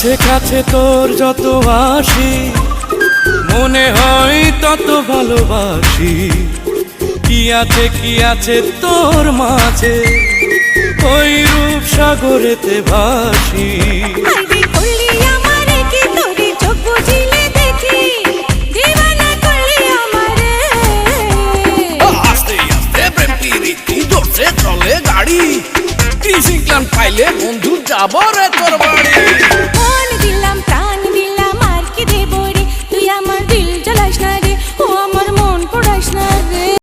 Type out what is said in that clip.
কাছে কাছে তোর যত আসি মনে হয় তত ভালোবাসি। কি আছে তোর মাঝে ওই রূপ সাগরেতে ভাসি। আস্তে আস্তে প্রেম প্রীতি ধরছে চলে গাড়ি। ক্রিসিং ক্লান পাইলে বন্ধু যাব রে